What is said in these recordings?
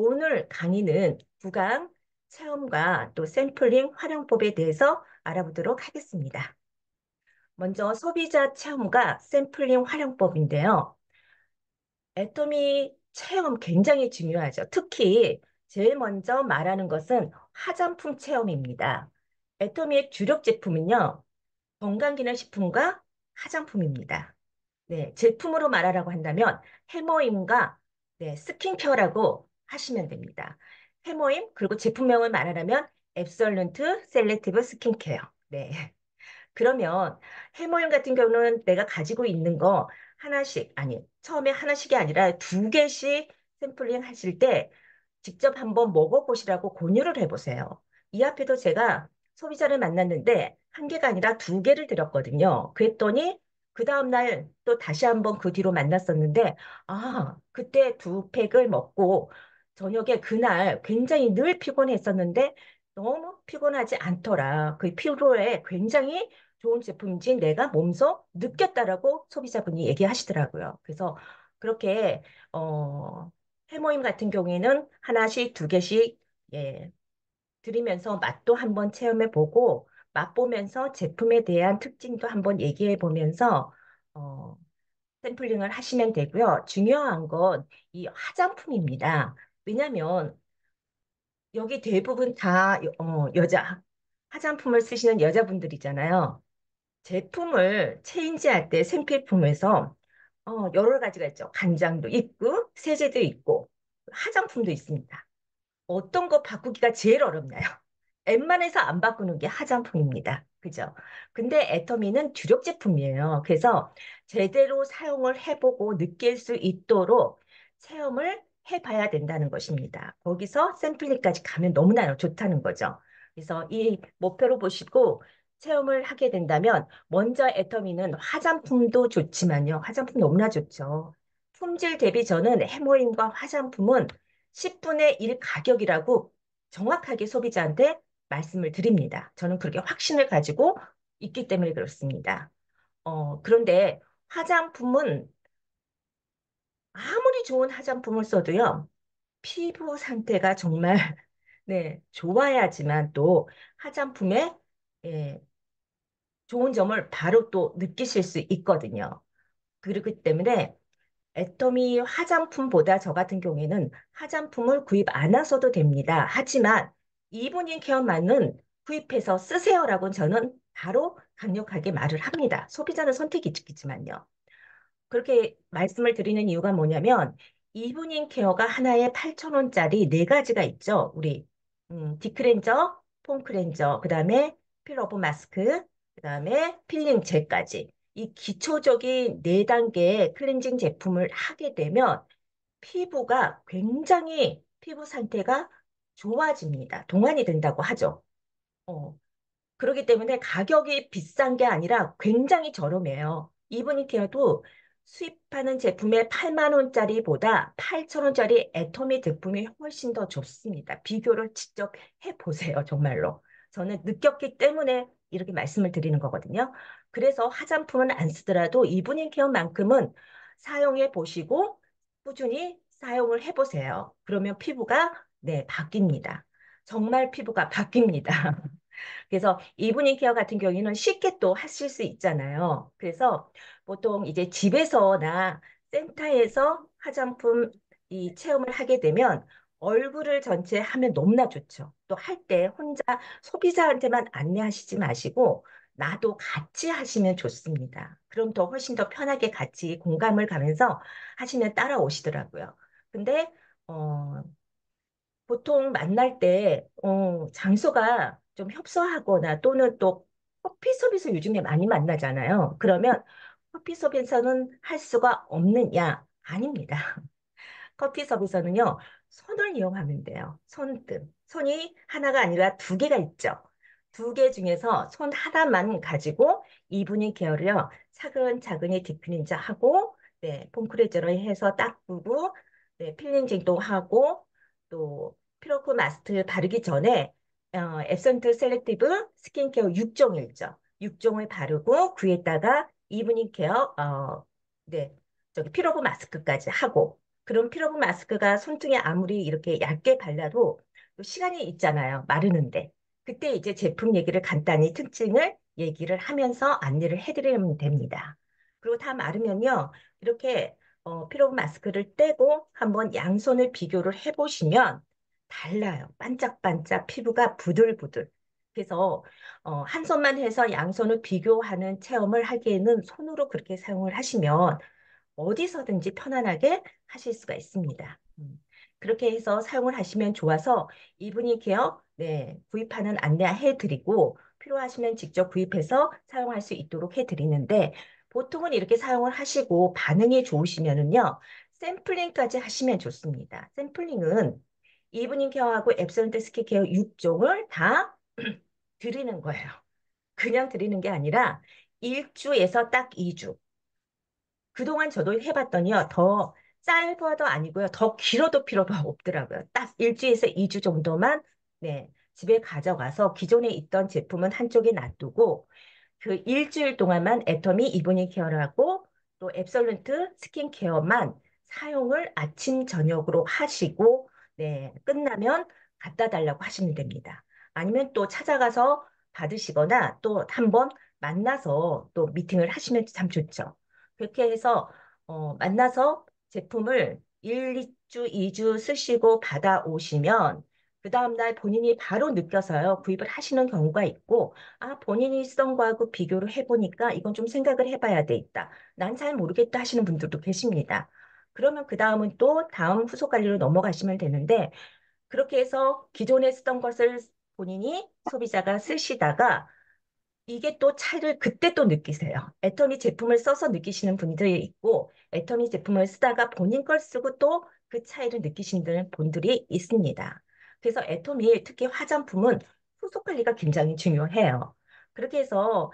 오늘 강의는 구강 체험과 또 샘플링 활용법에 대해서 알아보도록 하겠습니다. 먼저 소비자 체험과 샘플링 활용법인데요. 애터미 체험 굉장히 중요하죠. 특히 제일 먼저 말하는 것은 화장품 체험입니다. 애터미의 주력 제품은요, 건강기능식품과 화장품입니다. 네, 제품으로 말하라고 한다면 해모임과 네, 스킨케어라고 하시면 됩니다. 해모임 그리고 제품명을 말하라면 앱솔룬트 셀렉티브 스킨케어. 네. 그러면 해모임 같은 경우는 내가 가지고 있는 거 하나씩 아니 처음에 하나씩이 아니라 두 개씩 샘플링 하실 때 직접 한번 먹어보시라고 권유를 해보세요. 이 앞에도 제가 소비자를 만났는데 한 개가 아니라 두 개를 드렸거든요. 그랬더니 그 다음날 또 다시 한번 그 뒤로 만났었는데, 아, 그때 두 팩을 먹고 저녁에 그날 굉장히 늘 피곤했었는데 너무 피곤하지 않더라. 그 피로에 굉장히 좋은 제품인지 내가 몸소 느꼈다라고 소비자분이 얘기하시더라고요. 그래서 그렇게, 해모임 같은 경우에는 하나씩 두 개씩 예, 드리면서 맛도 한번 체험해 보고 맛보면서 제품에 대한 특징도 한번 얘기해 보면서 어, 샘플링을 하시면 되고요. 중요한 건 이 화장품입니다. 왜냐하면 여기 대부분 다 여자 화장품을 쓰시는 여자분들이잖아요. 제품을 체인지할 때 생필품에서 여러 가지가 있죠. 간장도 있고 세제도 있고 화장품도 있습니다. 어떤 거 바꾸기가 제일 어렵나요? 웬만해서 안 바꾸는 게 화장품입니다. 그죠? 근데 애터미는 주력 제품이에요. 그래서 제대로 사용을 해보고 느낄 수 있도록 체험을 해봐야 된다는 것입니다. 거기서 샘플링까지 가면 너무나 좋다는 거죠. 그래서 이 목표로 보시고 체험을 하게 된다면 먼저 애터미는 화장품도 좋지만요. 화장품 너무나 좋죠. 품질 대비 저는 해모임과 화장품은 10분의 1 가격이라고 정확하게 소비자한테 말씀을 드립니다. 저는 그렇게 확신을 가지고 있기 때문에 그렇습니다. 그런데 화장품은 아무리 좋은 화장품을 써도요, 피부 상태가 정말 네, 좋아야지만 또 화장품의 예, 좋은 점을 바로 또 느끼실 수 있거든요. 그렇기 때문에 애터미 화장품보다 저 같은 경우에는 화장품을 구입 안 하셔도 됩니다. 하지만 이브닝 케어만은 구입해서 쓰세요라고 저는 바로 강력하게 말을 합니다. 소비자는 선택이 있겠지만요. 그렇게 말씀을 드리는 이유가 뭐냐면 이브닝 케어가 하나에 8,000원짜리 네 가지가 있죠. 우리 딥클렌저, 폼클렌저, 그다음에 필러브 마스크, 그다음에 필링 젤까지. 이 기초적인 네 단계의 클렌징 제품을 하게 되면 피부가 굉장히 피부 상태가 좋아집니다. 동안이 된다고 하죠. 어, 그렇기 때문에 가격이 비싼 게 아니라 굉장히 저렴해요. 이브닝 케어도 수입하는 제품의 8만 원짜리보다 8천 원짜리 애터미 제품이 훨씬 더 좋습니다. 비교를 직접 해보세요, 정말로. 저는 느꼈기 때문에 이렇게 말씀을 드리는 거거든요. 그래서 화장품은 안 쓰더라도 이브닝 케어만큼은 사용해 보시고 꾸준히 사용을 해보세요. 그러면 피부가 네, 바뀝니다. 정말 피부가 바뀝니다. 그래서 이브닝 케어 같은 경우에는 쉽게 또 하실 수 있잖아요. 그래서 보통 이제 집에서나 센터에서 화장품 이 체험을 하게 되면 얼굴을 전체 하면 너무나 좋죠. 또 할 때 혼자 소비자한테만 안내하시지 마시고 나도 같이 하시면 좋습니다. 그럼 더 훨씬 더 편하게 같이 공감을 가면서 하시면 따라오시더라고요. 근데 어, 보통 만날 때, 장소가 좀 협소하거나 또는 또 커피숍에서 요즘에 많이 만나잖아요. 그러면 커피숍에서는 할 수가 없느냐? 아닙니다. 커피숍에서는요, 손을 이용하면 돼요. 손등. 손이 하나가 아니라 두 개가 있죠. 두 개 중에서 손 하나만 가지고 이분이 케어를요, 차근차근히 디프린저 하고, 네, 폼크레저로 해서 닦고, 네, 필링징도 하고, 또 피로코 마스트 바르기 전에 앱선트 셀렉티브 스킨케어 6종이 있죠. 6종을 바르고, 그에다가 이브닝 케어, 네, 저기 피로코 마스크까지 하고, 그런 피로브 마스크가 손등에 아무리 이렇게 얇게 발라도 또 시간이 있잖아요. 마르는데. 그때 이제 제품 얘기를 간단히 특징을 얘기를 하면서 안내를 해드리면 됩니다. 그리고 다 마르면요. 이렇게 피로브 마스크를 떼고 한번 양손을 비교를 해보시면 달라요. 반짝반짝 피부가 부들부들. 그래서 한 손만 해서 양손을 비교하는 체험을 하기에는 손으로 그렇게 사용을 하시면 어디서든지 편안하게 하실 수가 있습니다. 그렇게 해서 사용을 하시면 좋아서 이브닝 케어 네, 구입하는 안내해 드리고 필요하시면 직접 구입해서 사용할 수 있도록 해 드리는데 보통은 이렇게 사용을 하시고 반응이 좋으시면은요. 샘플링까지 하시면 좋습니다. 샘플링은 이브닝 케어하고 앱솔런트 스킨케어 6종을 다 드리는 거예요. 그냥 드리는 게 아니라 1주에서 딱 2주. 그동안 저도 해봤더니요, 더 짧아도 아니고요, 더 길어도 필요가 없더라고요. 딱 1주에서 2주 정도만, 네, 집에 가져가서 기존에 있던 제품은 한쪽에 놔두고, 그 일주일 동안만 애터미 이브닝 케어를 하고, 또 앱솔룬트 스킨케어만 사용을 아침, 저녁으로 하시고, 네, 끝나면 갖다 달라고 하시면 됩니다. 아니면 또 찾아가서 받으시거나 또 한번 만나서 또 미팅을 하시면 참 좋죠. 그렇게 해서 만나서 제품을 1, 2주, 2주 쓰시고 받아오시면 그 다음날 본인이 바로 느껴서요, 구입을 하시는 경우가 있고, 아, 본인이 쓰던 거하고 비교를 해보니까 이건 좀 생각을 해봐야 되겠다. 난 잘 모르겠다 하시는 분들도 계십니다. 그러면 그 다음은 또 다음 후속 관리로 넘어가시면 되는데, 그렇게 해서 기존에 쓰던 것을 본인이 소비자가 쓰시다가 이게 또 차이를 그때 또 느끼세요. 애터미 제품을 써서 느끼시는 분들이 있고, 애터미 제품을 쓰다가 본인 걸 쓰고 또 그 차이를 느끼시는 분들이 있습니다. 그래서 애터미 특히 화장품은 후속 관리가 굉장히 중요해요. 그렇게 해서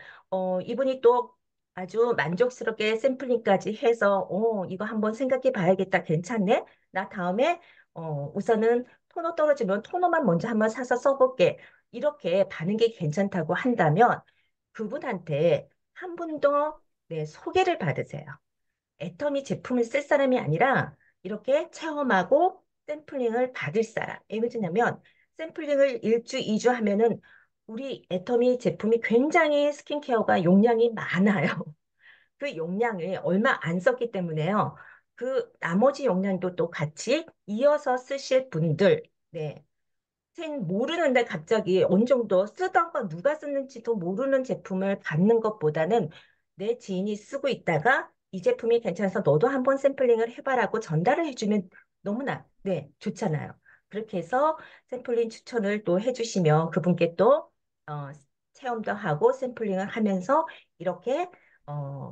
이분이 또 아주 만족스럽게 샘플링까지 해서 이거 한번 생각해 봐야겠다. 괜찮네. 나 다음에 우선은 토너 떨어지면 토너만 먼저 한번 사서 써볼게. 이렇게 반응이 괜찮다고 한다면 그분한테 한 분 더 네, 소개를 받으세요. 애터미 제품을 쓸 사람이 아니라 이렇게 체험하고 샘플링을 받을 사람. 왜 그러냐면 샘플링을 1주, 2주 하면은 우리 애터미 제품이 굉장히 스킨케어가 용량이 많아요. 그 용량을 얼마 안 썼기 때문에요. 그 나머지 용량도 또 같이 이어서 쓰실 분들, 네, 모르는데 갑자기 어느 정도 쓰던 거 누가 썼는지도 모르는 제품을 받는 것보다는 내 지인이 쓰고 있다가 이 제품이 괜찮아서 너도 한번 샘플링을 해봐라고 전달을 해주면 너무나 네 좋잖아요. 그렇게 해서 샘플링 추천을 또 해주시면 그분께 또 어, 체험도 하고 샘플링을 하면서 이렇게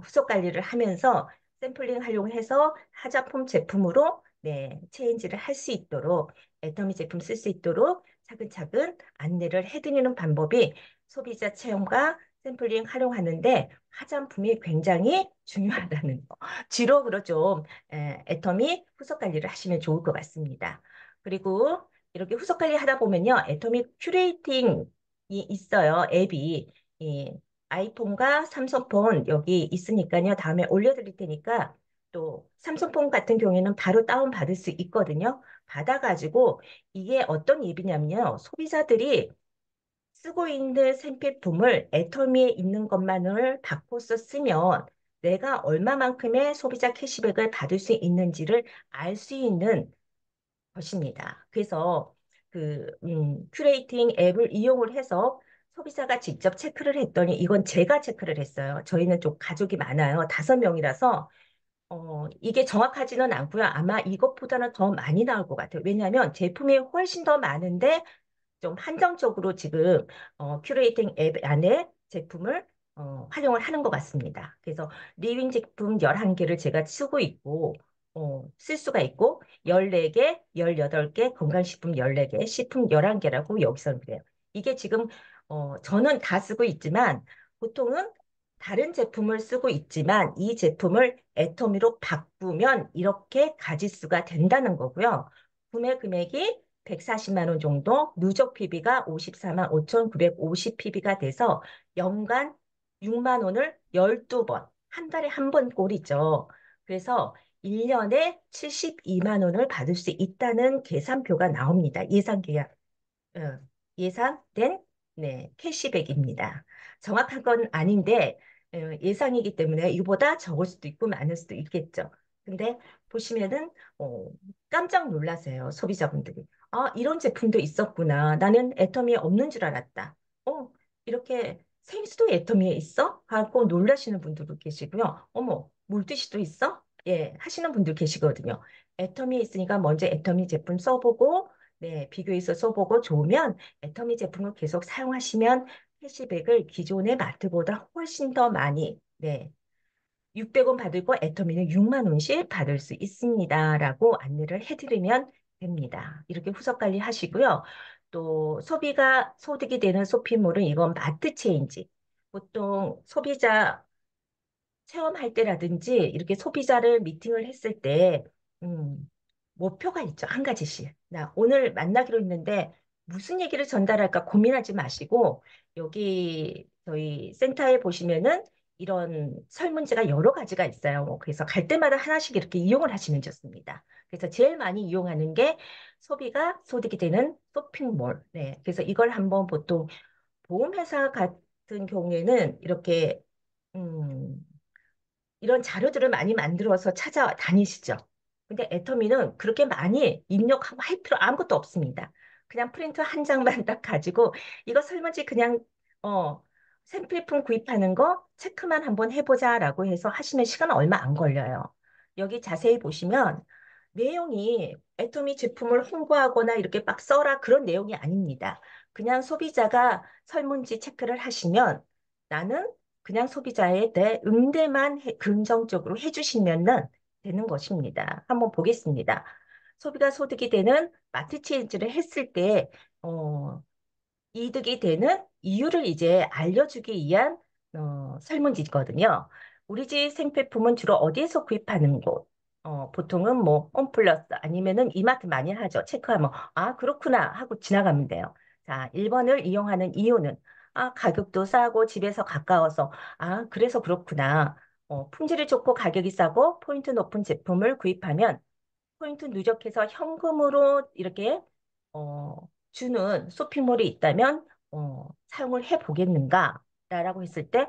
후속 관리를 하면서 샘플링 하려고 해서 화장품 제품으로 네 체인지를 할 수 있도록 애터미 제품 쓸 수 있도록 차근차근 안내를 해드리는 방법이 소비자 체험과 샘플링 활용하는데 화장품이 굉장히 중요하다는 거. 주력으로 좀 애터미 후속 관리를 하시면 좋을 것 같습니다. 그리고 이렇게 후속 관리 하다 보면요. 애터미 큐레이팅이 있어요. 앱이. 이 아이폰과 삼성폰 여기 있으니까요. 다음에 올려드릴 테니까 또 삼성폰 같은 경우에는 바로 다운받을 수 있거든요. 받아가지고 이게 어떤 앱이냐면요. 소비자들이 쓰고 있는 생필품을 애터미에 있는 것만을 바꿔서 쓰면 내가 얼마만큼의 소비자 캐시백을 받을 수 있는지를 알 수 있는 것입니다. 그래서 큐레이팅 앱을 이용을 해서 소비자가 직접 체크를 했더니 이건 제가 체크를 했어요. 저희는 좀 가족이 많아요. 5명이라서 이게 정확하지는 않고요. 아마 이것보다는 더 많이 나올 것 같아요. 왜냐하면 제품이 훨씬 더 많은데 좀 한정적으로 지금 큐레이팅 앱 안에 제품을 활용을 하는 것 같습니다. 그래서 리윈 제품 11개를 제가 쓰고 있고 쓸 수가 있고 14개, 18개, 건강식품 14개, 식품 11개라고 여기서는 그래요. 이게 지금 저는 다 쓰고 있지만 보통은 다른 제품을 쓰고 있지만 이 제품을 애터미로 바꾸면 이렇게 가짓수가 된다는 거고요. 구매 금액이 140만 원 정도, 누적 PB가 54만 5,950 PB가 돼서 연간 6만 원을 12번, 한 달에 한 번 꼴이죠. 그래서 1년에 72만 원을 받을 수 있다는 계산표가 나옵니다. 어, 예상된 네, 캐시백입니다. 정확한 건 아닌데 예상이기 때문에 이거보다 적을 수도 있고 많을 수도 있겠죠. 근데 보시면은 깜짝 놀라세요. 소비자분들이. 아, 이런 제품도 있었구나. 나는 애터미에 없는 줄 알았다. 어, 이렇게 생수도 애터미에 있어? 하고 놀라시는 분들도 계시고요. 어머, 물티슈도 있어? 예, 하시는 분들 계시거든요. 애터미에 있으니까 먼저 애터미 제품 써보고 네, 비교해서 써보고 좋으면 애터미 제품을 계속 사용하시면 캐시백을 기존의 마트보다 훨씬 더 많이, 네, 600원 받을 거 애터미는 6만 원씩 받을 수 있습니다라고 안내를 해드리면 됩니다. 이렇게 후속 관리 하시고요. 또 소비가 소득이 되는 쇼핑몰은 이건 마트 체인지. 보통 소비자 체험할 때라든지 이렇게 소비자를 미팅을 했을 때 목표가 있죠. 한 가지씩. 나 오늘 만나기로 했는데 무슨 얘기를 전달할까 고민하지 마시고 여기 저희 센터에 보시면은 이런 설문지가 여러 가지가 있어요. 그래서 갈 때마다 하나씩 이렇게 이용을 하시면 좋습니다. 그래서 제일 많이 이용하는 게 소비가 소득이 되는 쇼핑몰. 네. 그래서 이걸 한번 보통 보험회사 같은 경우에는 이렇게 음, 이런 자료들을 많이 만들어서 찾아다니시죠. 근데 애터미는 그렇게 많이 입력하고 할 필요 아무것도 없습니다. 그냥 프린트 한 장만 딱 가지고 이거 설문지 그냥 어 샘플품 구입하는 거 체크만 한번 해보자라고 해서 하시면 시간 얼마 안 걸려요. 여기 자세히 보시면 내용이 애터미 제품을 홍보하거나 이렇게 막 써라 그런 내용이 아닙니다. 그냥 소비자가 설문지 체크를 하시면 나는 그냥 소비자에 대해 응대만 긍정적으로 해주시면 되는 것입니다. 한번 보겠습니다. 소비가 소득이 되는 마트 체인지를 했을 때, 어, 이득이 되는 이유를 이제 알려주기 위한 설문지거든요. 우리 집 생필품은 주로 어디에서 구입하는 곳? 보통은 뭐 홈플러스 아니면은 이마트 많이 하죠. 체크하면 아 그렇구나 하고 지나가면 돼요. 자, 1번을 이용하는 이유는 아 가격도 싸고 집에서 가까워서 아 그래서 그렇구나. 품질이 좋고 가격이 싸고 포인트 높은 제품을 구입하면 포인트 누적해서 현금으로 이렇게 어, 주는 쇼핑몰이 있다면 사용을 해보겠는가? 라고 했을 때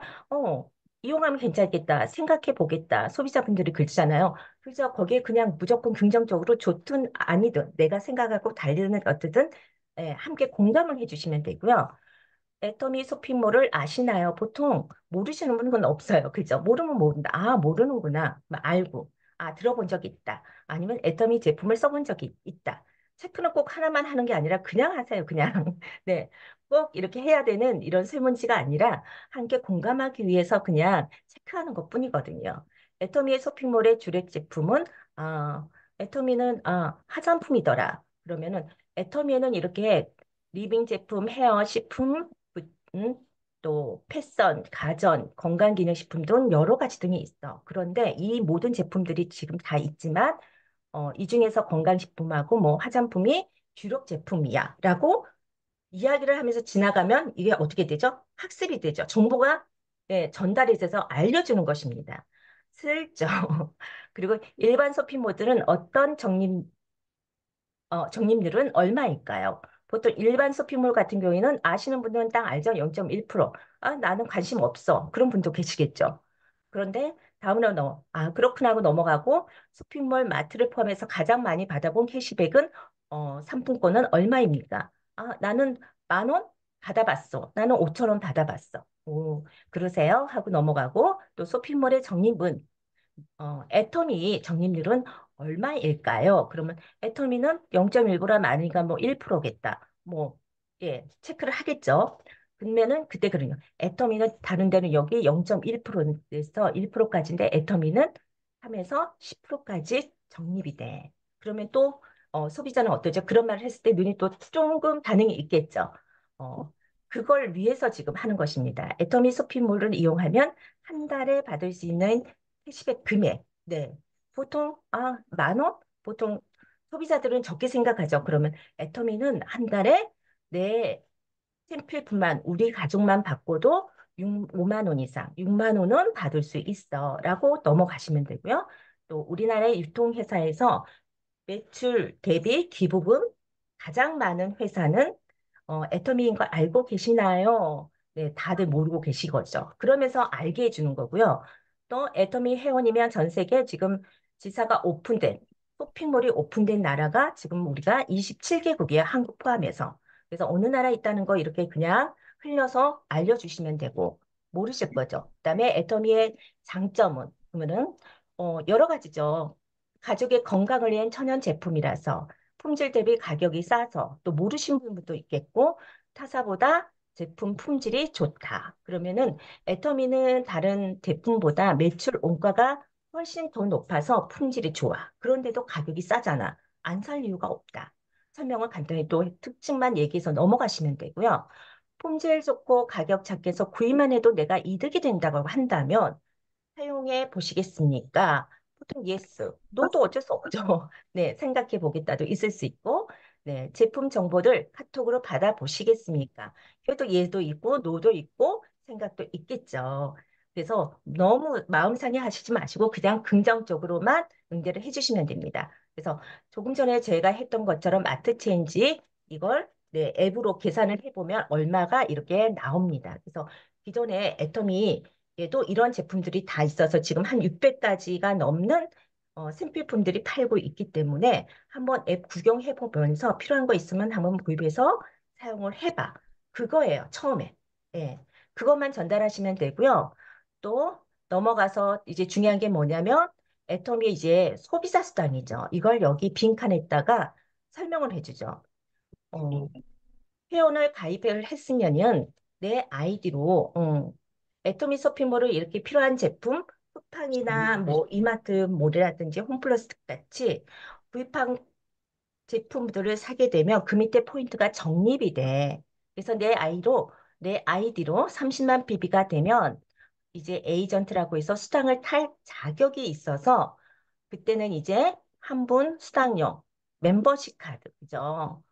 이용하면 괜찮겠다. 생각해 보겠다. 소비자분들이 그러잖아요. 그래서 거기에 그냥 무조건 긍정적으로 좋든 아니든 내가 생각하고 달리는 어떻든 예, 함께 공감을 해주시면 되고요. 애터미 쇼핑몰을 아시나요? 보통 모르시는 분은 없어요. 그죠? 모르면 모른다. 아, 모르는구나. 막 알고. 아, 들어본 적이 있다. 아니면 애터미 제품을 써본 적이 있다. 체크는 꼭 하나만 하는 게 아니라 그냥 하세요. 그냥. 네. 꼭 이렇게 해야 되는 이런 설문지가 아니라 함께 공감하기 위해서 그냥 체크하는 것뿐이거든요. 애터미의 쇼핑몰의 주력 제품은 애터미는 화장품이더라. 그러면은 애터미에는 이렇게 리빙 제품, 헤어, 식품, 음, 또 패션, 가전, 건강기능식품 등 여러 가지 등이 있어. 그런데 이 모든 제품들이 지금 다 있지만 이 중에서 건강식품하고 뭐 화장품이 주력 제품이야라고 이야기를 하면서 지나가면 이게 어떻게 되죠? 학습이 되죠. 정보가 네, 전달이 돼서 알려주는 것입니다. 슬쩍. 그리고 일반 쇼핑몰들은 어떤 적립률은 얼마일까요? 보통 일반 쇼핑몰 같은 경우에는 아시는 분들은 딱 알죠? 0.1%. 아, 나는 관심 없어. 그런 분도 계시겠죠. 그런데 다음으로 그렇구나 하고 넘어가고 쇼핑몰 마트를 포함해서 가장 많이 받아본 캐시백은 상품권은 얼마입니까? 아, 나는 10,000원 받아봤어. 나는 5,000원 받아봤어. 오, 그러세요? 하고 넘어가고 또 쇼핑몰의 적립은 애터미 적립률은 얼마일까요? 그러면 애터미는 0.1보다 많으니까 뭐 1%겠다. 뭐, 예, 체크를 하겠죠. 그러면은 그때 그러요. 애터미는 다른 데는 여기 0.1%에서 1%까지인데 애터미는 하면서 10%까지 적립이 돼. 그러면 또 소비자는 어떠죠? 그런 말을 했을 때 눈이 또 조금 반응이 있겠죠. 어, 그걸 위해서 지금 하는 것입니다. 애터미 쇼핑몰을 이용하면 한 달에 받을 수 있는 캐시백 금액. 네. 보통, 10,000원? 보통 소비자들은 적게 생각하죠. 그러면 애터미는 한 달에 내 샘플뿐만, 우리 가족만 받고도 5만 원 이상, 6만 원은 받을 수 있어. 라고 넘어가시면 되고요. 또 우리나라의 유통회사에서 매출 대비 기부금 가장 많은 회사는 애터미인 걸 알고 계시나요? 네, 다들 모르고 계시거죠. 그러면서 알게 해주는 거고요. 또 애터미 회원이면 전 세계 지금 지사가 오픈된, 쇼핑몰이 오픈된 나라가 지금 우리가 27개국이에요. 한국 포함해서. 그래서 어느 나라에 있다는 거 이렇게 그냥 흘려서 알려주시면 되고, 모르실 거죠. 그다음에 애터미의 장점은, 그러면은, 여러 가지죠. 가족의 건강을 위한 천연 제품이라서 품질 대비 가격이 싸서 또 모르신 분도 있겠고 타사보다 제품 품질이 좋다. 그러면은 애터미는 다른 제품보다 매출 원가가 훨씬 더 높아서 품질이 좋아. 그런데도 가격이 싸잖아. 안 살 이유가 없다. 설명을 간단히 또 특징만 얘기해서 넘어가시면 되고요. 품질 좋고 가격 작게서 구입만 해도 내가 이득이 된다고 한다면 사용해 보시겠습니까? 보통 yes, no도 어쩔 수 없죠. 네, 생각해 보겠다도 있을 수 있고, 네, 제품 정보를 카톡으로 받아 보시겠습니까? 얘도 있고, no도 있고, 생각도 있겠죠. 그래서 너무 마음 상해 하시지 마시고 그냥 긍정적으로만 응대를 해주시면 됩니다. 그래서 조금 전에 제가 했던 것처럼 마트 체인지 이걸 네, 앱으로 계산을 해보면 얼마가 이렇게 나옵니다. 그래서 기존에 애터미 얘도 이런 제품들이 다 있어서 지금 한 600가지가 넘는 생필품들이 팔고 있기 때문에 한번 앱 구경해 보면서 필요한 거 있으면 한번 구입해서 사용을 해봐. 그거예요, 처음에. 예. 그것만 전달하시면 되고요. 또 넘어가서 이제 중요한 게 뭐냐면 애터미 이제 소비자 수단이죠. 이걸 여기 빈칸에다가 설명을 해주죠. 어, 회원을 가입을 했으면은 내 아이디로 애토미 쇼핑몰을 이렇게 필요한 제품 쿠팡이나 뭐 이마트 몰이라든지 홈플러스 같이 구입한 제품들을 사게 되면 그 밑에 포인트가 적립이 돼. 그래서 내 아이디로 30만 PB가 되면 이제 에이전트라고 해서 수당을 탈 자격이 있어서 그때는 이제 한 분 수당료 멤버십 카드 그죠?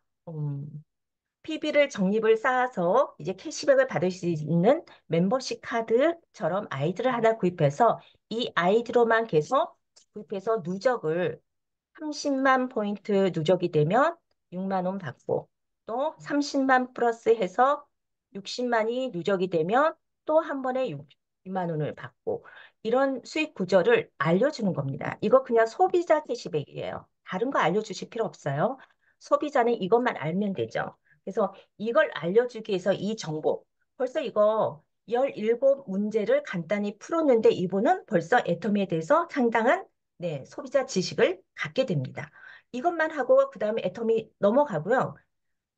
PB를 적립을 쌓아서 이제 캐시백을 받을 수 있는 멤버십 카드처럼 아이디를 하나 구입해서 이 아이디로만 계속 구입해서 누적을 30만 포인트 누적이 되면 6만 원 받고 또 30만 플러스 해서 60만이 누적이 되면 또 한 번에 6만 원을 받고 이런 수익 구조를 알려주는 겁니다. 이거 그냥 소비자 캐시백이에요. 다른 거 알려주실 필요 없어요. 소비자는 이것만 알면 되죠. 그래서 이걸 알려주기 위해서 이 정보 벌써 이거 17문제를 간단히 풀었는데 이분은 벌써 애터미에 대해서 상당한 네, 소비자 지식을 갖게 됩니다. 이것만 하고 그다음에 애터미 넘어가고요.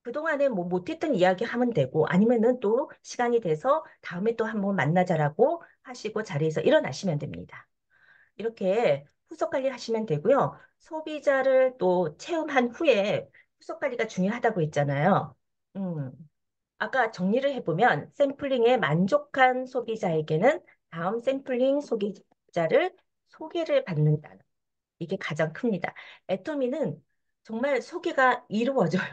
그동안에 뭐 못했던 이야기 하면 되고 아니면은 또 시간이 돼서 다음에 또 한번 만나자라고 하시고 자리에서 일어나시면 됩니다. 이렇게 후속 관리 하시면 되고요. 소비자를 또 체험한 후에 후속 관리가 중요하다고 했잖아요. 음, 아까 정리를 해보면 샘플링에 만족한 소비자에게는 다음 샘플링 소비자를 소개를 받는다. 이게 가장 큽니다. 애터미는 정말 소개가 이루어져요.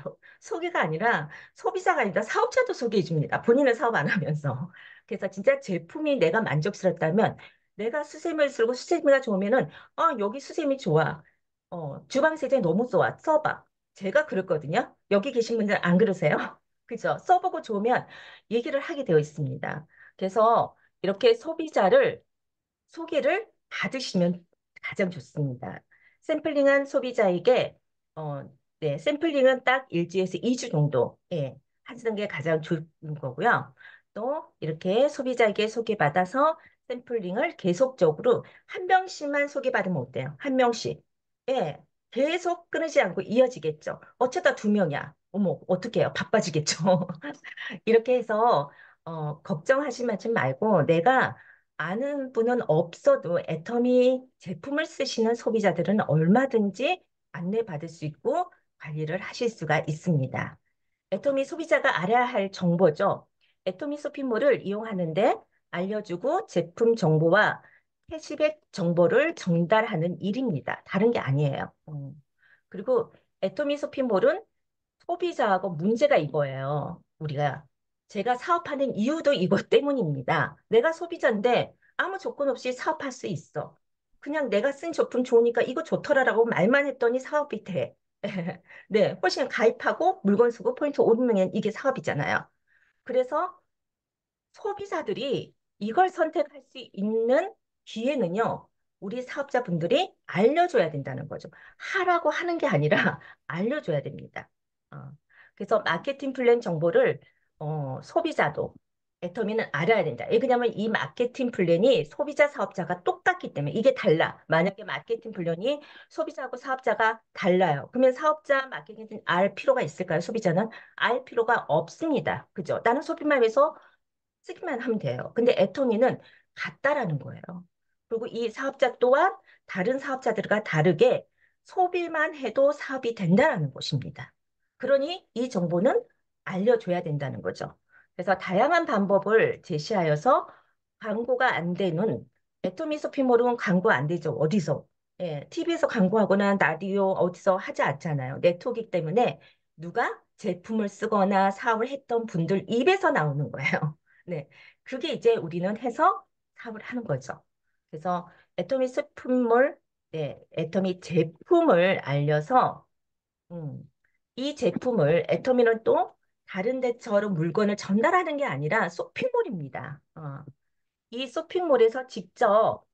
소개가 아니라 소비자가 아니라 사업자도 소개해 줍니다. 본인은 사업 안 하면서. 그래서 진짜 제품이 내가 만족스럽다면 내가 수세미를 쓰고 수세미가 좋으면은 여기 수세미 좋아. 주방 세제 너무 좋아. 써봐. 제가 그랬거든요. 여기 계신 분들 안 그러세요? 그죠? 써보고 좋으면 얘기를 하게 되어 있습니다. 그래서 이렇게 소개를 받으시면 가장 좋습니다. 샘플링한 소비자에게 어, 네, 샘플링은 딱 일주에서 2주 정도 예, 하시는 게 가장 좋은 거고요. 또 이렇게 소비자에게 소개받아서 샘플링을 계속적으로 한 명씩만 소개받으면 어때요? 한 명씩. 예, 계속 끊이지 않고 이어지겠죠. 어쩌다 두 명이야. 어머, 어떡 해요? 바빠지겠죠. 이렇게 해서 걱정하지 말고 내가 아는 분은 없어도 애터미 제품을 쓰시는 소비자들은 얼마든지 안내받을 수 있고 관리를 하실 수가 있습니다. 애터미 소비자가 알아야 할 정보죠. 애터미 쇼핑몰을 이용하는데 알려주고 제품 정보와 캐시백 정보를 전달하는 일입니다. 다른 게 아니에요. 그리고 애터미 쇼핑몰은 소비자하고 문제가 이거예요. 제가 사업하는 이유도 이것 때문입니다. 내가 소비자인데 아무 조건 없이 사업할 수 있어. 그냥 내가 쓴 제품 좋으니까 이거 좋더라라고 말만 했더니 사업이 돼. 네, 훨씬 가입하고 물건 쓰고 포인트 오르면 이게 사업이잖아요. 그래서 소비자들이 이걸 선택할 수 있는 기회는요, 우리 사업자분들이 알려줘야 된다는 거죠. 하라고 하는 게 아니라 알려줘야 됩니다. 어, 그래서 마케팅 플랜 정보를 소비자도 애터미는 알아야 된다. 왜냐하면 이 마케팅 플랜이 소비자 사업자가 똑같기 때문에 이게 달라. 만약에 마케팅 플랜이 소비자하고 사업자가 달라요. 그러면 사업자 마케팅 알 필요가 있을까요? 소비자는 알 필요가 없습니다. 그죠? 나는 소비만 해서 쓰기만 하면 돼요. 근데 애터미는 같다라는 거예요. 그리고 이 사업자 또한 다른 사업자들과 다르게 소비만 해도 사업이 된다라는 것입니다. 그러니 이 정보는 알려줘야 된다는 거죠. 그래서 다양한 방법을 제시하여서 광고가 안 되는 애터미 쇼핑몰은 광고 안 되죠. 어디서? 예, TV에서 광고하거나 라디오 어디서 하지 않잖아요. 네트워크 때문에 누가 제품을 쓰거나 사업을 했던 분들 입에서 나오는 거예요. 네, 그게 이제 우리는 해서 사업을 하는 거죠. 그래서 애터미 제품을, 네, 애터미 제품을 알려서, 음, 이 제품을 애터미는 또 다른 데처럼 물건을 전달하는 게 아니라 쇼핑몰입니다. 이 쇼핑몰에서 직접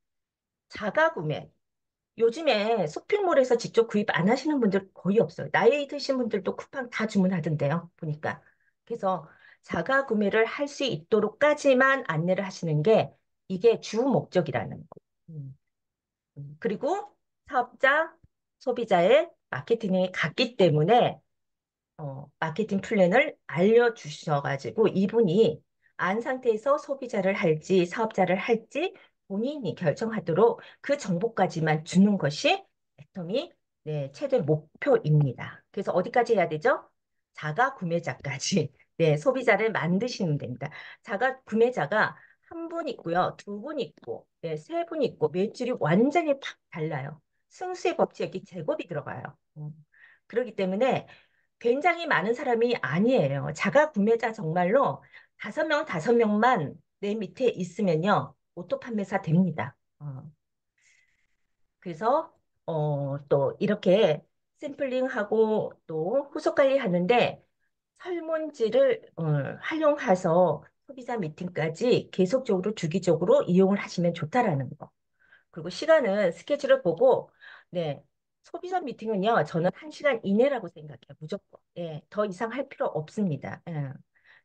자가 구매, 요즘에 쇼핑몰에서 직접 구입 안 하시는 분들 거의 없어요. 나이 드신 분들도 쿠팡 다 주문하던데요, 보니까. 그래서 자가 구매를 할 수 있도록까지만 안내를 하시는 게 이게 주 목적이라는 거. 음, 그리고 사업자, 소비자의 마케팅이 같기 때문에 마케팅 플랜을 알려주셔가지고 이분이 안 상태에서 소비자를 할지 사업자를 할지 본인이 결정하도록 그 정보까지만 주는 것이 애터미 네, 최대 목표입니다. 그래서 어디까지 해야 되죠? 자가 구매자까지 네, 소비자를 만드시면 됩니다. 자가 구매자가 한 분 있고요, 두 분 있고, 네, 세 분 있고 매출이 완전히 팍 달라요. 승수의 법칙 여기 제곱이 들어가요. 그렇기 때문에 굉장히 많은 사람이 아니에요. 자가 구매자 정말로 다섯 명만 내 밑에 있으면요. 오토 판매사 됩니다. 그래서 또 이렇게 샘플링하고 또 후속 관리하는데 설문지를 활용해서 소비자 미팅까지 계속적으로 주기적으로 이용을 하시면 좋다라는 거. 그리고 시간은 스케줄을 보고, 네, 소비자 미팅은요, 저는 1시간 이내라고 생각해요, 무조건. 예, 더 이상 할 필요 없습니다. 예.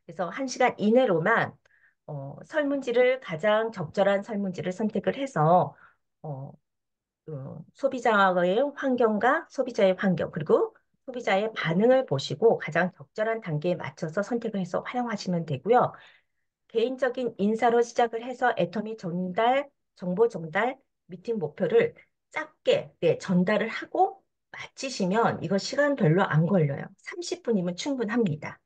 그래서 1시간 이내로만 가장 적절한 설문지를 선택을 해서 어, 소비자의 환경과 소비자의 환경, 그리고 소비자의 반응을 보시고 가장 적절한 단계에 맞춰서 선택을 해서 활용하시면 되고요. 개인적인 인사로 시작을 해서 애터미 전달, 정보 전달, 미팅 목표를 짧게 네, 전달을 하고 마치시면 이거 시간 별로 안 걸려요. 30분이면 충분합니다.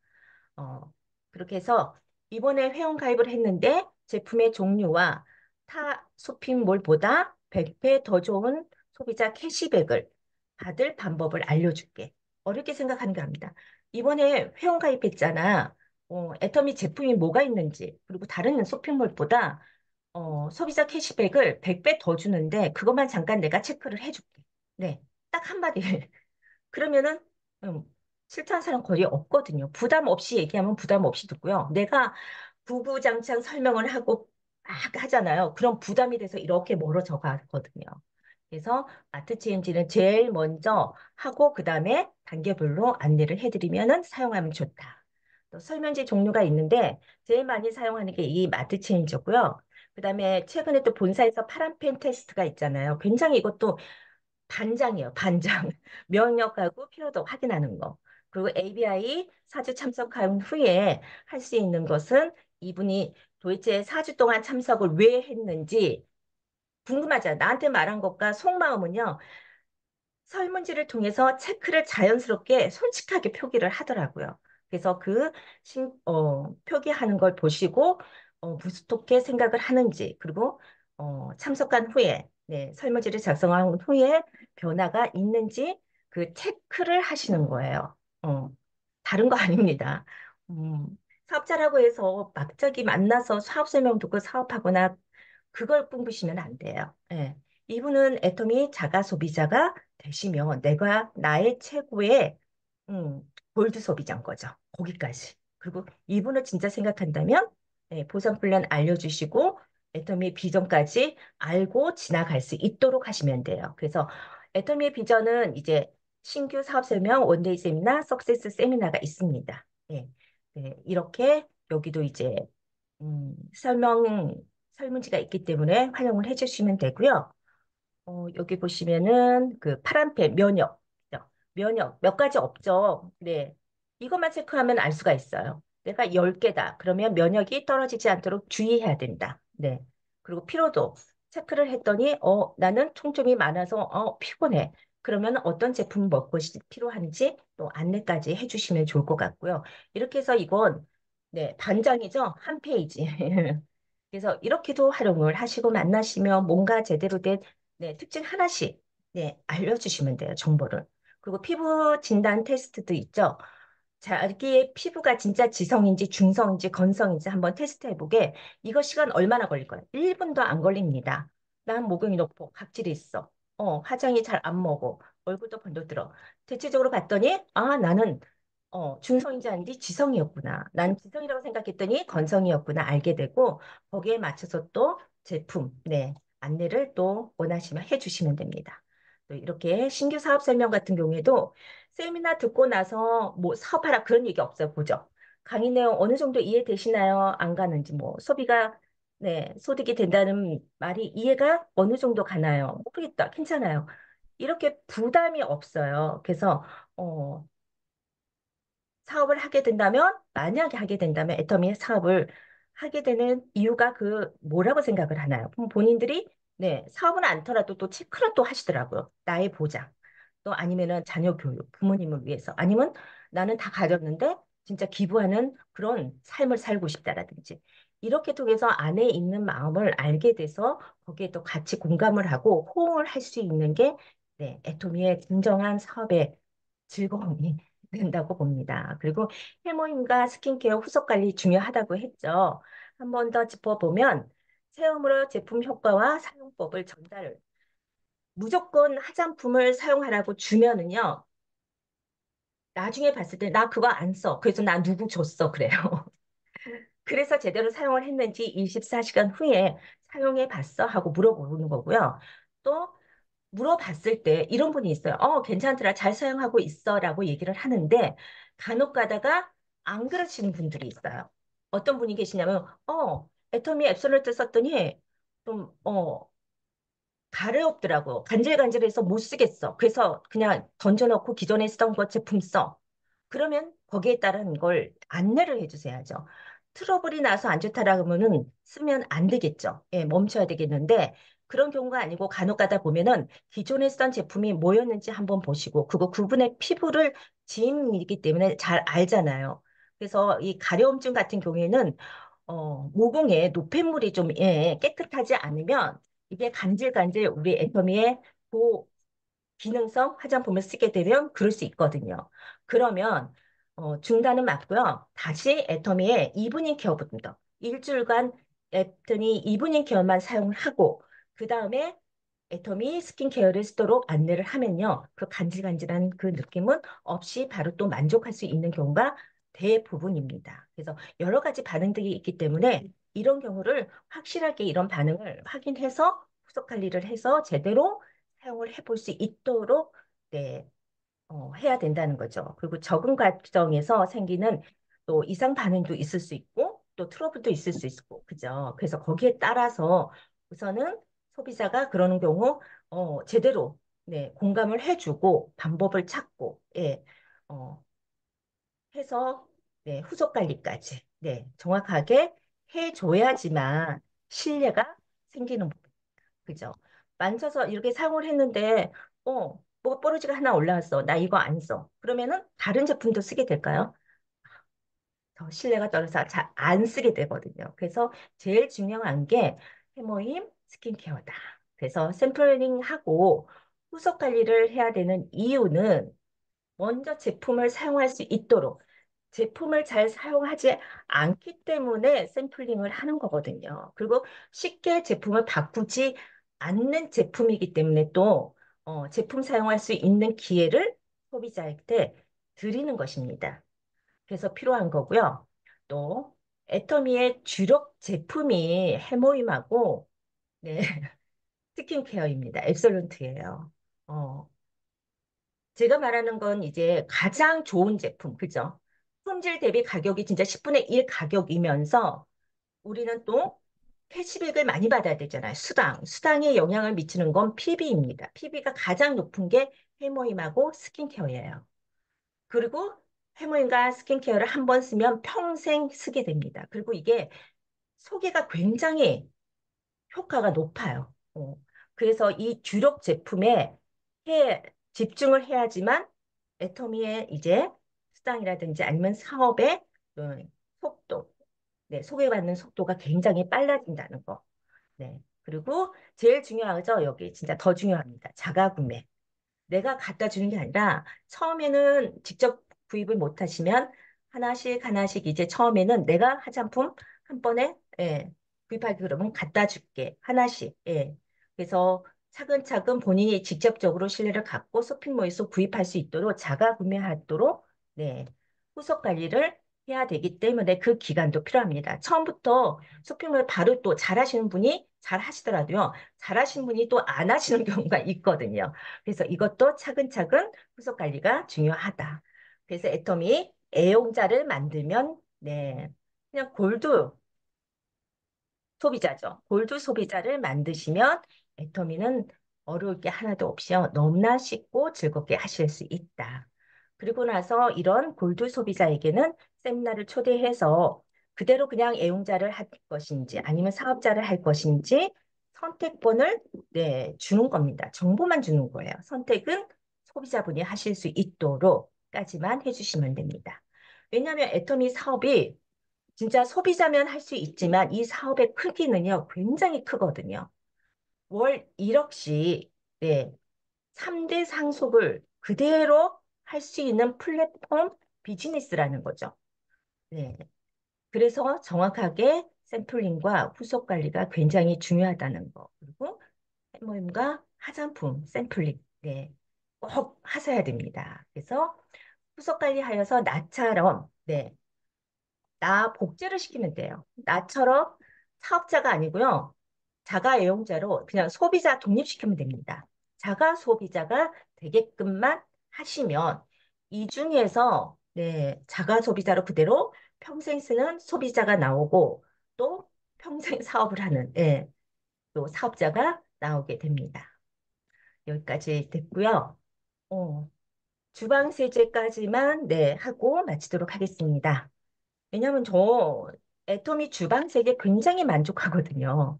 어, 그렇게 해서 이번에 회원 가입을 했는데 제품의 종류와 타 쇼핑몰보다 100배 더 좋은 소비자 캐시백을 받을 방법을 알려줄게. 어렵게 생각하는 게 아닙니다. 이번에 회원 가입했잖아. 애터미 제품이 뭐가 있는지, 그리고 다른 쇼핑몰보다 소비자 캐시백을 100배 더 주는데 그것만 잠깐 내가 체크를 해줄게. 네, 딱 한마디. 그러면은 음, 싫다는 사람 거의 없거든요. 부담 없이 얘기하면 부담 없이 듣고요. 내가 구구장창 설명을 하고 막 하잖아요. 그럼 부담이 돼서 이렇게 멀어져 가거든요. 그래서 마트 체인지는 제일 먼저 하고 그다음에 단계별로 안내를 해드리면은 사용하면 좋다. 또 설명지 종류가 있는데 제일 많이 사용하는 게 이 마트 체인지고요. 그다음에 최근에 또 본사에서 파란펜 테스트가 있잖아요. 굉장히 이것도 반장이에요, 반장. 명령하고 필요도 확인하는 거. 그리고 ABI 4주 참석한 후에 할 수 있는 것은 이분이 도대체 4주 동안 참석을 왜 했는지 궁금하잖아. 나한테 말한 것과 속마음은요. 설문지를 통해서 체크를 자연스럽게 솔직하게 표기를 하더라고요. 그래서 표기하는 걸 보시고 어떻게 생각을 하는지 그리고 참석한 후에 네, 설문지를 작성한 후에 변화가 있는지 그 체크를 하시는 거예요. 어, 다른 거 아닙니다. 음, 사업자라고 해서 갑자기 만나서 사업 설명 듣고 사업하거나 그걸 꿈꾸시면 안 돼요. 예. 이분은 애터미 자가 소비자가 되시면 내가 나의 최고의 음, 골드 소비자인 거죠. 거기까지. 그리고 이분을 진짜 생각한다면 보상 플랜 알려주시고 애터미의 비전까지 알고 지나갈 수 있도록 하시면 돼요. 그래서 애터미의 비전은 이제 신규 사업 설명 원데이 세미나, 석세스 세미나가 있습니다. 예. 네, 이렇게 여기도 이제 설문지가 있기 때문에 활용을 해주시면 되고요. 여기 보시면은 그 파란펜 면역, 그죠? 면역 몇 가지 없죠. 네. 이것만 체크하면 알 수가 있어요. 내가 10개다. 그러면 면역이 떨어지지 않도록 주의해야 된다. 네. 그리고 피로도 체크를 했더니 나는 통증이 많아서 피곤해. 그러면 어떤 제품 먹고 필요한지 또 안내까지 해주시면 좋을 것 같고요. 이렇게 해서 이건 네, 단장이죠. 한 페이지. 그래서 이렇게도 활용을 하시고 만나시면 뭔가 제대로 된 네, 특징 하나씩 네, 알려주시면 돼요, 정보를. 그리고 피부 진단 테스트도 있죠. 자기의 피부가 진짜 지성인지 중성인지 건성인지 한번 테스트해보게. 이거 시간 얼마나 걸릴까요? 1분도 안 걸립니다. 난 모공이 높고 각질이 있어. 화장이 잘 안 먹어. 얼굴도 번져들어. 대체적으로 봤더니 나는 중성인지 아닌지 지성이었구나. 난 지성이라고 생각했더니 건성이었구나 알게 되고 거기에 맞춰서 또 제품, 네, 안내를 또 원하시면 해주시면 됩니다. 또 이렇게 신규 사업 설명 같은 경우에도 세미나 듣고 나서 뭐 사업하라 그런 얘기 없어요. 보죠. 강의 내용 어느 정도 이해되시나요? 안 가는지 뭐 소비가 네, 소득이 된다는 말이 이해가 어느 정도 가나요? 모르겠다. 괜찮아요. 이렇게 부담이 없어요. 그래서 어, 사업을 하게 된다면, 만약에 하게 된다면 애터미의 사업을 하게 되는 이유가 그 뭐라고 생각을 하나요? 그럼 본인들이 네, 사업은 않더라도 또 체크는 또 하시더라고요. 나의 보장. 또 아니면은 자녀 교육, 부모님을 위해서. 아니면 나는 다 가졌는데 진짜 기부하는 그런 삶을 살고 싶다라든지. 이렇게 통해서 안에 있는 마음을 알게 돼서 거기에 또 같이 공감을 하고 호응을 할 수 있는 게 네, 애토미의 진정한 사업의 즐거움이 된다고 봅니다. 그리고 해모임과 스킨케어 후속 관리 중요하다고 했죠. 한 번 더 짚어보면 체험으로 제품 효과와 사용법을 전달. 무조건 화장품을 사용하라고 주면은요. 나중에 봤을 때 나 그거 안 써. 그래서 나 누구 줬어. 그래요. 그래서 제대로 사용을 했는지 24시간 후에 사용해 봤어? 하고 물어보는 거고요. 또 물어봤을 때 이런 분이 있어요. 괜찮더라. 잘 사용하고 있어. 라고 얘기를 하는데 간혹 가다가 안 그러시는 분들이 있어요. 어떤 분이 계시냐면, 애터미 앱솔루트 썼더니 좀, 가래없더라고. 간질간질해서 못 쓰겠어. 그래서 그냥 던져놓고 기존에 쓰던 거 제품 써. 그러면 거기에 따른 걸 안내를 해주셔야죠. 트러블이 나서 안 좋다라 그러면은 쓰면 안 되겠죠. 예, 멈춰야 되겠는데 그런 경우가 아니고 간혹 가다 보면은 기존에 쓰던 제품이 뭐였는지 한번 보시고 그분의 피부를 지인이기 때문에 잘 알잖아요. 그래서 이 가려움증 같은 경우에는 모공에 노폐물이 좀 예, 깨끗하지 않으면 이게 간질간질 우리 애터미의 기능성 화장품을 쓰게 되면 그럴 수 있거든요. 그러면 중단은 맞고요. 다시 애터미의 이브닝 케어부터 일주일간 애터미 이브닝 케어만 사용을 하고 그 다음에 애터미 스킨케어를 쓰도록 안내를 하면요. 그 간질간질한 그 느낌은 없이 바로 또 만족할 수 있는 경우가 대부분입니다. 그래서 여러 가지 반응들이 있기 때문에 이런 경우를 확실하게 이런 반응을 확인해서 후속 관리를 해서 제대로 사용을 해볼 수 있도록 네, 해야 된다는 거죠. 그리고 적응 과정에서 생기는 또 이상 반응도 있을 수 있고 또 트러블도 있을 수 있고 그죠. 그래서 거기에 따라서 우선은 소비자가 그러는 경우 제대로 네, 공감을 해주고 방법을 찾고 예, 어, 해서 네, 후속 관리까지 네, 정확하게 해줘야지만 신뢰가 생기는 부분. 그죠? 만져서 이렇게 사용을 했는데, 뭐가 뽀로지가 하나 올라왔어. 나 이거 안 써. 그러면은 다른 제품도 쓰게 될까요? 더 신뢰가 떨어져서 잘 안 쓰게 되거든요. 그래서 제일 중요한 게 해모임 스킨케어다. 그래서 샘플링하고 후속 관리를 해야 되는 이유는 먼저 제품을 사용할 수 있도록 제품을 잘 사용하지 않기 때문에 샘플링을 하는 거거든요. 그리고 쉽게 제품을 바꾸지 않는 제품이기 때문에 또 제품 사용할 수 있는 기회를 소비자한테 드리는 것입니다. 그래서 필요한 거고요. 또 애터미의 주력 제품이 해모임하고 네, 스킨케어입니다. 앱솔룬트예요. 어, 제가 말하는 건 이제 가장 좋은 제품, 그죠? 품질 대비 가격이 진짜 10분의 1 가격이면서 우리는 또 캐시백을 많이 받아야 되잖아요. 수당에 영향을 미치는 건 PB입니다. PB가 가장 높은 게 해모임하고 스킨케어예요. 그리고 해모임과 스킨케어를 한 번 쓰면 평생 쓰게 됩니다. 그리고 이게 소개가 굉장히 효과가 높아요. 그래서 이 주력 제품에 해, 집중을 해야지만 애터미의 이제 수당이라든지 아니면 사업의 속도, 네, 소개받는 속도가 굉장히 빨라진다는 거. 네. 그리고 제일 중요하죠. 여기 진짜 더 중요합니다. 자가 구매. 내가 갖다 주는 게 아니라 처음에는 직접 구입을 못 하시면 하나씩 하나씩 이제 처음에는 내가 화장품 한 번에 구입하기 그러면 갖다 줄게. 하나씩. 예. 그래서 차근차근 본인이 직접적으로 신뢰를 갖고 쇼핑몰에서 구입할 수 있도록 자가 구매하도록 네. 후속 관리를 해야 되기 때문에 그 기간도 필요합니다. 처음부터 쇼핑몰 바로 또 잘하시는 분이 잘 하시더라도요. 잘하시는 분이 또 안 하시는 경우가 있거든요. 그래서 이것도 차근차근 후속 관리가 중요하다. 그래서 애터미 애용자를 만들면 네 그냥 골드 소비자죠. 골드 소비자를 만드시면 애터미는 어려울 게 하나도 없이요. 너무나 쉽고 즐겁게 하실 수 있다. 그리고 나서 이런 골드 소비자에게는 세미나를 초대해서 그대로 그냥 애용자를 할 것인지 아니면 사업자를 할 것인지 선택권을 주는 겁니다. 정보만 주는 거예요. 선택은 소비자분이 하실 수 있도록까지만 해주시면 됩니다. 왜냐하면 애터미 사업이 진짜 소비자면 할 수 있지만 이 사업의 크기는요, 굉장히 크거든요. 월 1억씩, 3대 상속을 그대로 할 수 있는 플랫폼 비즈니스라는 거죠. 네. 그래서 정확하게 샘플링과 후속 관리가 굉장히 중요하다는 거. 그리고 모임과 화장품 샘플링, 꼭 하셔야 됩니다. 그래서 후속 관리하여서 나처럼, 나 복제를 시키면 돼요. 나처럼 사업자가 아니고요. 자가 애용자로 그냥 소비자 독립시키면 됩니다. 자가 소비자가 되게끔만 하시면 이 중에서 자가 소비자로 그대로 평생 쓰는 소비자가 나오고 또 평생 사업을 하는 또 사업자가 나오게 됩니다. 여기까지 됐고요. 어, 주방 세제까지만 하고 마치도록 하겠습니다. 왜냐면 저 애터미 주방색에 굉장히 만족하거든요.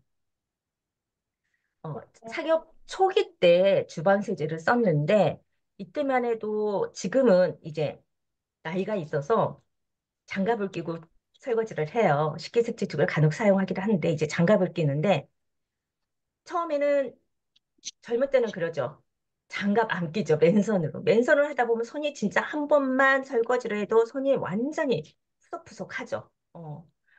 사업 초기 때 주방세제를 썼는데 이때만 해도 지금은 이제 나이가 있어서 장갑을 끼고 설거지를 해요. 식기세척기를 간혹 사용하기도 하는데 이제 장갑을 끼는데 처음에는 젊을 때는 그러죠. 장갑 안 끼죠. 맨손으로. 맨손을 하다 보면 손이 진짜 한 번만 설거지를 해도 손이 완전히 푸석푸석하죠.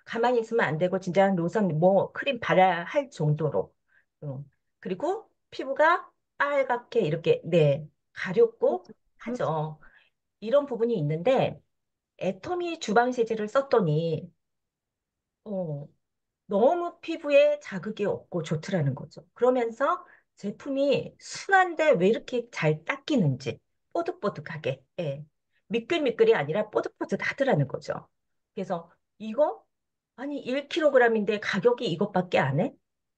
가만히 있으면 안 되고 진짜 로션 뭐 크림 발라야 할 정도로. 어. 그리고 피부가 빨갛게 이렇게 가렵고 하죠. 이런 부분이 있는데 애터미 주방 세제를 썼더니 어, 너무 피부에 자극이 없고 좋더라는 거죠. 그러면서 제품이 순한데 왜 이렇게 잘 닦이는지 뽀득뽀득하게 미끌미끌이 아니라 뽀득뽀득하더라는 거죠. 그래서 이거 아니 1kg인데 가격이 이것밖에 안 해?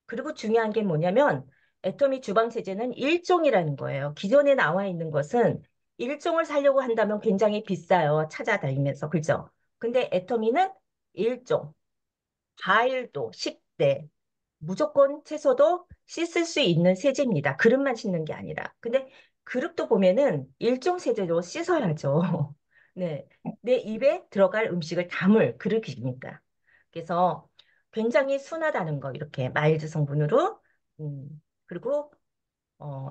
그리고 중요한 게 뭐냐면 애터미 주방세제는 일종이라는 거예요. 기존에 나와 있는 것은 일종을 사려고 한다면 굉장히 비싸요. 찾아다니면서 그죠? 근데 애터미는 일종 과일도 10대, 무조건 채소도 씻을 수 있는 세제입니다. 그릇만 씻는 게 아니라. 근데 그릇도 보면은 일종 세제로 씻어야죠. 네. 내 입에 들어갈 음식을 담을 그릇이니까. 그래서 굉장히 순하다는 거, 이렇게 마일드 성분으로. 그리고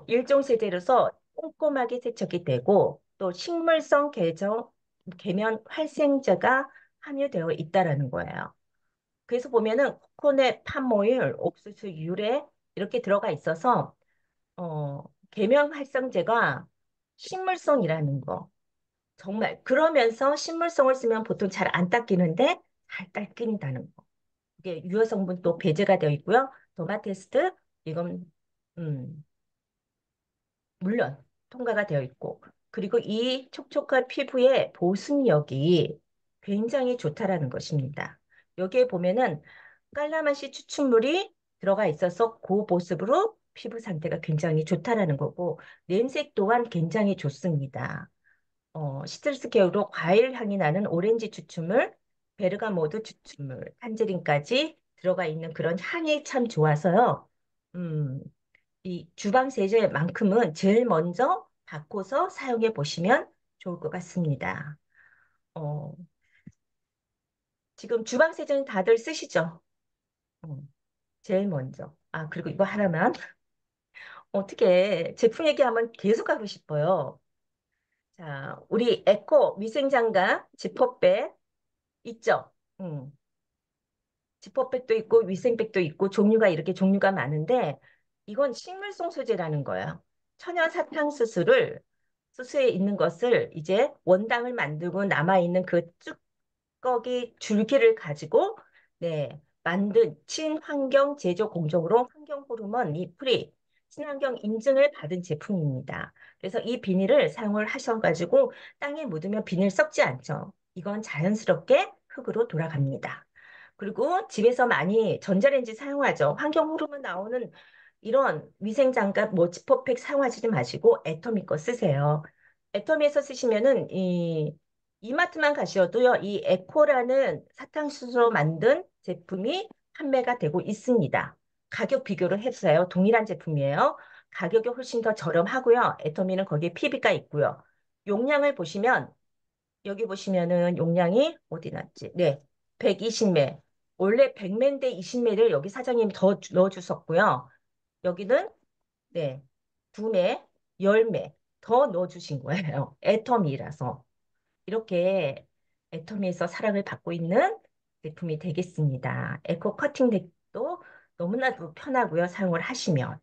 일종 세제로서 꼼꼼하게 세척이 되고 또 식물성 계면 활성제가 함유되어 있다라는 거예요. 그래서 보면은 코코넛, 팜오일, 옥수수, 유래 이렇게 들어가 있어서 계면 활성제가 식물성이라는 거. 정말 그러면서 식물성을 쓰면 보통 잘 안 닦이는데 잘 닦인다는 거. 이게 유효 성분 또 배제가 되어 있고요. 도마테스트 이건 음, 물론 통과가 되어 있고 그리고 이 촉촉한 피부의 보습력이 굉장히 좋다라는 것입니다. 여기에 보면은 깔라맛이 추출물이 들어가 있어서 고보습으로 피부 상태가 굉장히 좋다라는 거고 냄새 또한 굉장히 좋습니다. 시트러스 계열로 과일 향이 나는 오렌지 추출물, 베르가모드 추출물, 탄제린까지 들어가 있는 그런 향이 참 좋아서요. 음, 이 주방 세제만큼은 제일 먼저 바꿔서 사용해 보시면 좋을 것 같습니다. 어, 지금 주방 세제는 다들 쓰시죠? 제일 먼저. 아, 그리고 이거 하나만. 어떻게 제품 얘기하면 계속 하고 싶어요. 자, 우리 에코 위생장갑 지퍼백 있죠? 음. 지퍼백도 있고 위생백도 있고 종류가 이렇게 종류가 많은데 이건 식물성 소재라는 거예요. 천연 사탕수수를 수수에 있는 것을 이제 원당을 만들고 남아있는 그 찌꺼기 줄기를 가지고 네 만든 친환경 제조 공정으로 환경 호르몬 리프리 친환경 인증을 받은 제품입니다. 그래서 이 비닐을 사용을 하셔가지고 땅에 묻으면 비닐 썩지 않죠. 이건 자연스럽게 흙으로 돌아갑니다. 그리고 집에서 많이 전자레인지 사용하죠. 환경 호르몬 나오는 이런 위생장갑, 뭐 지퍼백 사용하지 마시고 애터미 거 쓰세요. 애터미에서 쓰시면은 이 이마트만 가셔도요, 이 에코라는 사탕수수로 만든 제품이 판매가 되고 있습니다. 가격 비교를 해보세요. 동일한 제품이에요. 가격이 훨씬 더 저렴하고요. 애터미는 거기에 PB가 있고요. 용량을 보시면 여기 보시면은 용량이 어디 났지? 네, 120매. 원래 100매인데 20매를 여기 사장님이 더 넣어주셨고요. 여기는 네, 2매, 10매 더 넣어주신 거예요. 애터미라서. 이렇게 애터미에서 사랑을 받고 있는 제품이 되겠습니다. 에코 커팅 덱도 너무나도 편하고요. 사용을 하시면.